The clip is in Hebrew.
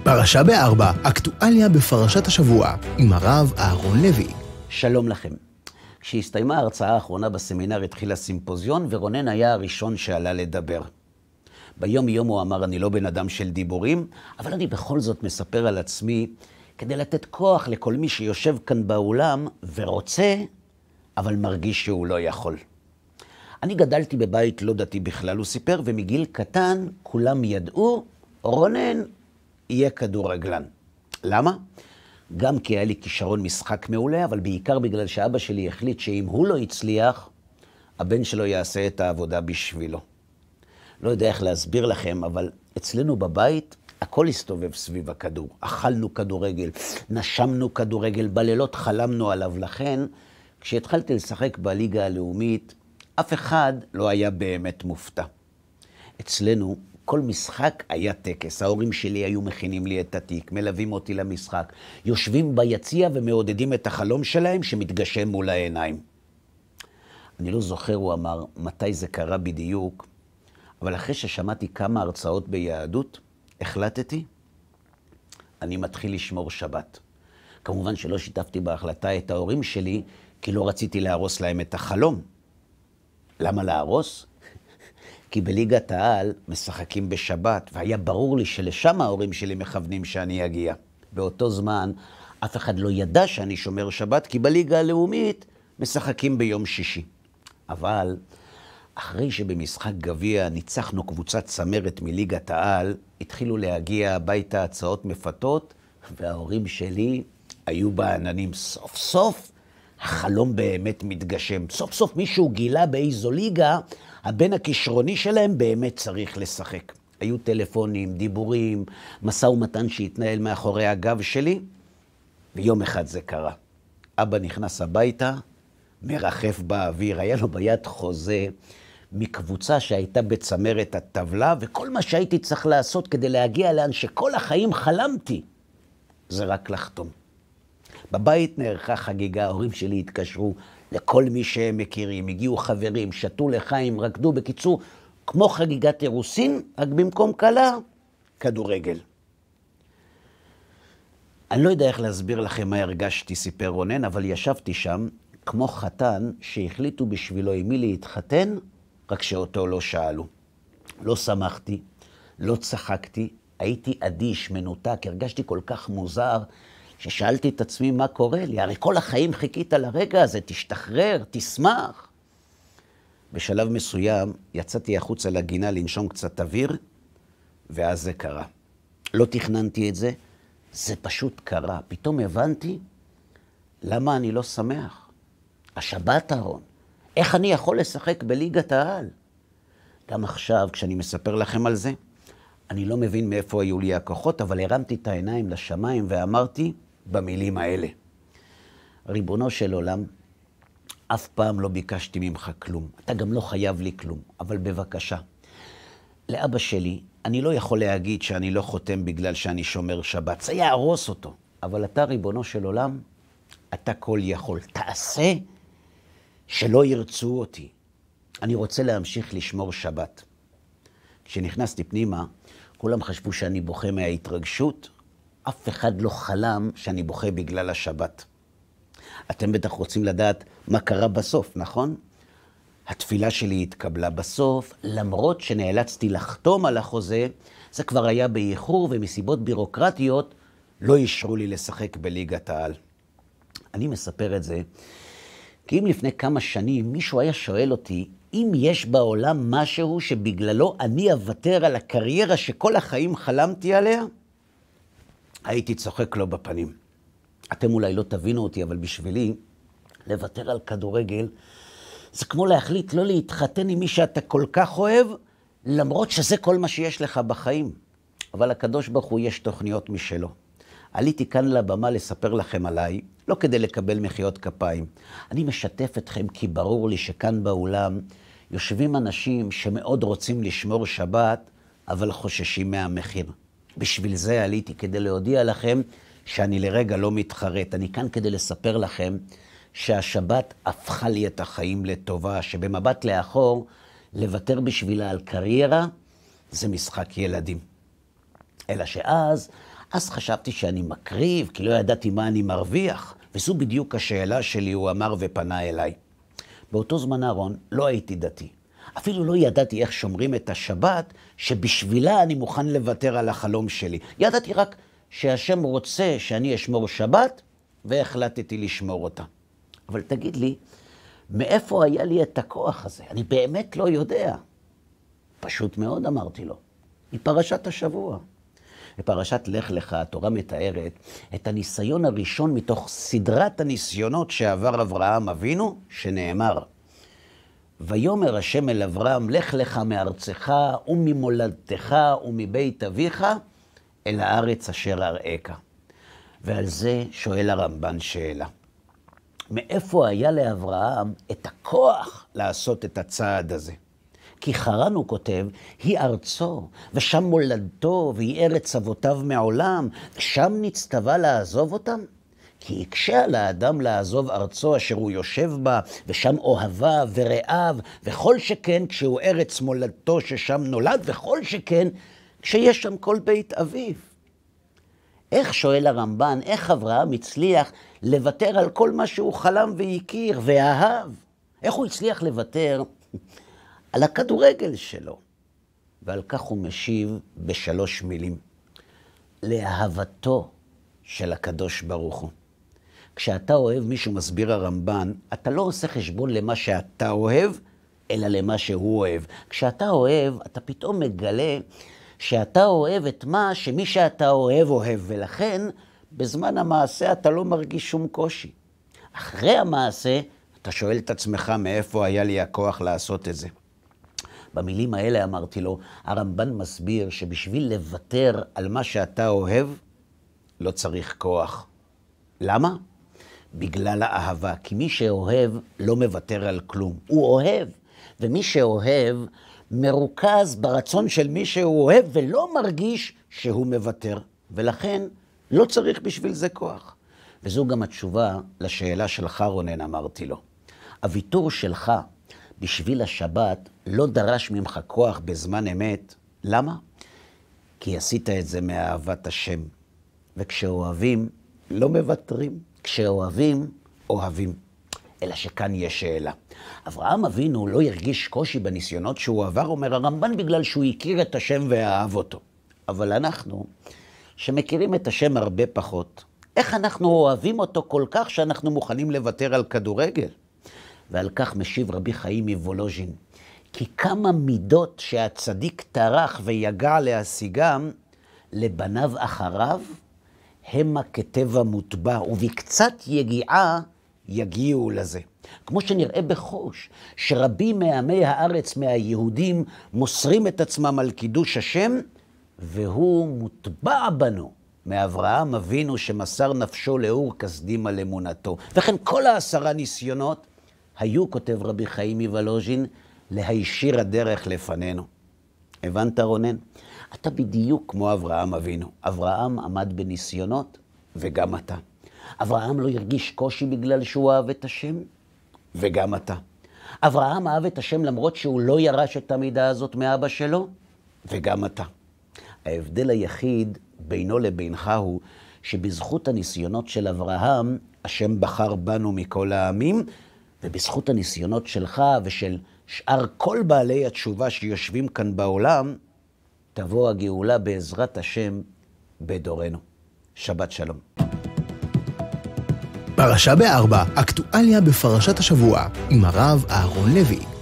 פרשה בארבע, אקטואליה בפרשת השבוע, עם הרב אהרון לוי. שלום לכם. כשהסתיימה ההרצאה האחרונה בסמינר התחיל הסימפוזיון, ורונן היה הראשון שעלה לדבר. ביום יום הוא אמר, אני לא בן אדם של דיבורים, אבל אני בכל זאת מספר על עצמי, כדי לתת כוח לכל מי שיושב כאן באולם ורוצה, אבל מרגיש שהוא לא יכול. אני גדלתי בבית לא דתי בכלל, הוא סיפר, ומגיל קטן כולם ידעו, רונן יהיה כדורגלן. למה? גם כי היה לי כישרון משחק מעולה, אבל בעיקר בגלל שאבא שלי החליט שאם הוא לא הצליח, הבן שלו יעשה את העבודה בשבילו. לא יודע איך להסביר לכם, אבל אצלנו בבית הכל הסתובב סביב הכדור. אכלנו כדורגל, נשמנו כדורגל, בלילות חלמנו עליו. לכן, כשהתחלתי לשחק בליגה הלאומית, אף אחד לא היה באמת מופתע. אצלנו כל משחק היה טקס. ההורים שלי היו מכינים לי את התיק, מלווים אותי למשחק, יושבים ביציע ומעודדים את החלום שלהם שמתגשם מול העיניים. אני לא זוכר, הוא אמר, מתי זה קרה בדיוק, אבל אחרי ששמעתי כמה הרצאות ביהדות, החלטתי, אני מתחיל לשמור שבת. כמובן שלא שיתפתי בהחלטה את ההורים שלי, כי לא רציתי להרוס להם את החלום. למה להרוס? כי בליגת העל משחקים בשבת, והיה ברור לי שלשם ההורים שלי מכוונים שאני אגיע. באותו זמן אף אחד לא ידע שאני שומר שבת, כי בליגה הלאומית משחקים ביום שישי. אבל אחרי שבמשחק גביע ניצחנו קבוצת צמרת מליגת העל, התחילו להגיע הביתה הצעות מפתות, וההורים שלי היו בעננים. סוף סוף החלום באמת מתגשם. סוף סוף מישהו גילה באיזו ליגה, הבן הכישרוני שלהם באמת צריך לשחק. היו טלפונים, דיבורים, משא ומתן שהתנהל מאחורי הגב שלי, ויום אחד זה קרה. אבא נכנס הביתה, מרחף באוויר, היה לו ביד חוזה מקבוצה שהייתה בצמרת הטבלה, וכל מה שהייתי צריך לעשות כדי להגיע לאן שכל החיים חלמתי, זה רק לחתום. בבית נערכה חגיגה, ההורים שלי התקשרו לכל מי שהם מכירים, הגיעו חברים, שתו לחיים, רקדו, בקיצור, כמו חגיגת אירוסין, רק במקום קלה, כדורגל. אני לא יודע איך להסביר לכם מה הרגשתי, סיפר רונן, אבל ישבתי שם כמו חתן שהחליטו בשבילו עם מי להתחתן, רק שאותו לא שאלו. לא שמחתי, לא צחקתי, הייתי אדיש, מנותק, הרגשתי כל כך מוזר, ששאלתי את עצמי מה קורה לי. הרי כל החיים חיכית לרגע הזה, תשתחרר, תשמח. בשלב מסוים יצאתי החוצה לגינה לנשום קצת אוויר, ואז זה קרה. לא תכננתי את זה, זה פשוט קרה. פתאום הבנתי למה אני לא שמח. השבת, אהרון, איך אני יכול לשחק בליגת העל? גם עכשיו, כשאני מספר לכם על זה, אני לא מבין מאיפה היו לי הכוחות, אבל הרמתי את העיניים לשמיים ואמרתי במילים האלה. ריבונו של עולם, אף פעם לא ביקשתי ממך כלום. אתה גם לא חייב לי כלום, אבל בבקשה. לאבא שלי, אני לא יכול להגיד שאני לא חותם בגלל שאני שומר שבת. זה יהרוס אותו. אבל אתה, ריבונו של עולם, אתה כל יכול. תעשה שלא ירצו אותי. אני רוצה להמשיך לשמור שבת. כשנכנסתי פנימה, כולם חשבו שאני בוכה מההתרגשות. אף אחד לא חלם שאני בוכה בגלל השבת. אתם בטח רוצים לדעת מה קרה בסוף, נכון? התפילה שלי התקבלה בסוף, למרות שנאלצתי לחתום על החוזה, זה כבר היה באיחור ומסיבות בירוקרטיות לא אישרו לי לשחק בליגת העל. אני מספר את זה, כי אם לפני כמה שנים מישהו היה שואל אותי, אם יש בעולם משהו שבגללו אני אוותר על הקריירה שכל החיים חלמתי עליה, הייתי צוחק לו בפנים. אתם אולי לא תבינו אותי, אבל בשבילי, לוותר על כדורגל, זה כמו להחליט לא להתחתן עם מי שאתה כל כך אוהב, למרות שזה כל מה שיש לך בחיים. אבל הקדוש ברוך הוא יש תוכניות משלו. עליתי כאן לבמה לספר לכם עליי, לא כדי לקבל מחיאות כפיים. אני משתף אתכם כי ברור לי שכאן באולם יושבים אנשים שמאוד רוצים לשמור שבת, אבל חוששים מהמחיר. בשביל זה עליתי כדי להודיע לכם שאני לרגע לא מתחרט. אני כאן כדי לספר לכם שהשבת הפכה לי את החיים לטובה, שבמבט לאחור, לוותר בשבילה על קריירה, זה משחק ילדים. אלא שאז אז חשבתי שאני מקריב, כי לא ידעתי מה אני מרוויח, וזו בדיוק השאלה שלי, הוא אמר ופנה אליי. באותו זמן, אהרון, לא הייתי דתי. אפילו לא ידעתי איך שומרים את השבת, שבשבילה אני מוכן לוותר על החלום שלי. ידעתי רק שהשם רוצה שאני אשמור שבת, והחלטתי לשמור אותה. אבל תגיד לי, מאיפה היה לי את הכוח הזה? אני באמת לא יודע. פשוט מאוד אמרתי לו. מפרשת השבוע. בפרשת לך לך, התורה מתארת את הניסיון הראשון מתוך סדרת הניסיונות שעבר אברהם אבינו, שנאמר, ויאמר השם אל אברהם, לך לך מארצך וממולדתך ומבית אביך אל הארץ אשר אראך. ועל זה שואל הרמב"ן שאלה. מאיפה היה לאברהם את הכוח לעשות את הצעד הזה? כי חרן, הוא כותב, היא ארצו, ושם מולדתו, והיא ארץ אבותיו מעולם, ושם נצטווה לעזוב אותם? כי יקשה על האדם לעזוב ארצו אשר הוא יושב בה, ושם אוהביו ורעיו, וכל שכן כשהוא ארץ מולדתו ששם נולד, וכל שכן כשיש שם כל בית אביו. איך, שואל הרמב"ן, איך אברהם הצליח לוותר על כל מה שהוא חלם והכיר ואהב? איך הוא הצליח לוותר על הכדורגל שלו? ועל כך הוא משיב בשלוש מילים. לאהבתו של הקדוש ברוך הוא. כשאתה אוהב מישהו, מסביר הרמב"ן, אתה לא עושה חשבון למה שאתה אוהב, אלא למה שהוא אוהב. כשאתה אוהב, אתה פתאום מגלה שאתה אוהב את מה שמי שאתה אוהב אוהב, ולכן בזמן המעשה אתה לא מרגיש שום קושי. אחרי המעשה אתה שואל את עצמך מאיפה היה לי הכוח לעשות את זה. במילים האלה אמרתי לו, הרמב"ן מסביר שבשביל לוותר על מה שאתה אוהב, לא צריך כוח. למה? בגלל האהבה. כי מי שאוהב לא מוותר על כלום. הוא אוהב, ומי שאוהב מרוכז ברצון של מי שהוא אוהב, ולא מרגיש שהוא מוותר. ולכן לא צריך בשביל זה כוח. וזו גם התשובה לשאלה שלך, רונן, אמרתי לו. הוויתור שלך בשביל השבת לא דרש ממך כוח בזמן אמת. למה? כי עשית את זה מאהבת השם. וכשאוהבים, לא מוותרים. כשאוהבים, אוהבים. אלא שכאן יש שאלה. אברהם אבינו לא ירגיש קושי בניסיונות שהוא עבר, אומר הרמב"ן, בגלל שהוא הכיר את השם ואהב אותו. אבל אנחנו, שמכירים את השם הרבה פחות, איך אנחנו אוהבים אותו כל כך שאנחנו מוכנים לוותר על כדורגל? ועל כך משיב רבי חיים מוולוז'ין. כי כמה מידות שהצדיק טרח ויגע להשיגם, לבניו אחריו, המה כטבע מוטבע, ובקצת יגיעה יגיעו לזה. כמו שנראה בחוש, שרבים מעמי הארץ, מהיהודים, מוסרים את עצמם על קידוש השם, והוא מוטבע בנו, מאברהם אבינו שמסר נפשו לאור כסדים על אמונתו. וכן כל 10 ניסיונות היו, כותב רבי חיים מוולוז'ין, להישיר הדרך לפנינו. הבנת, רונן? אתה בדיוק כמו אברהם אבינו. אברהם עמד בניסיונות, וגם אתה. אברהם לא הרגיש קושי בגלל שהוא אהב את השם, וגם אתה. אברהם אהב את השם למרות שהוא לא ירש את המידה הזאת מאבא שלו, וגם אתה. ההבדל היחיד בינו לבינך הוא שבזכות הניסיונות של אברהם, השם בחר בנו מכל העמים, ובזכות הניסיונות שלך ושל שאר כל בעלי התשובה שיושבים כאן בעולם, תבוא הגאולה בעזרת השם בדורנו. שבת שלום. פרשה ב4, אקטואליה בפרשת השבוע, עם הרב אהרון לוי.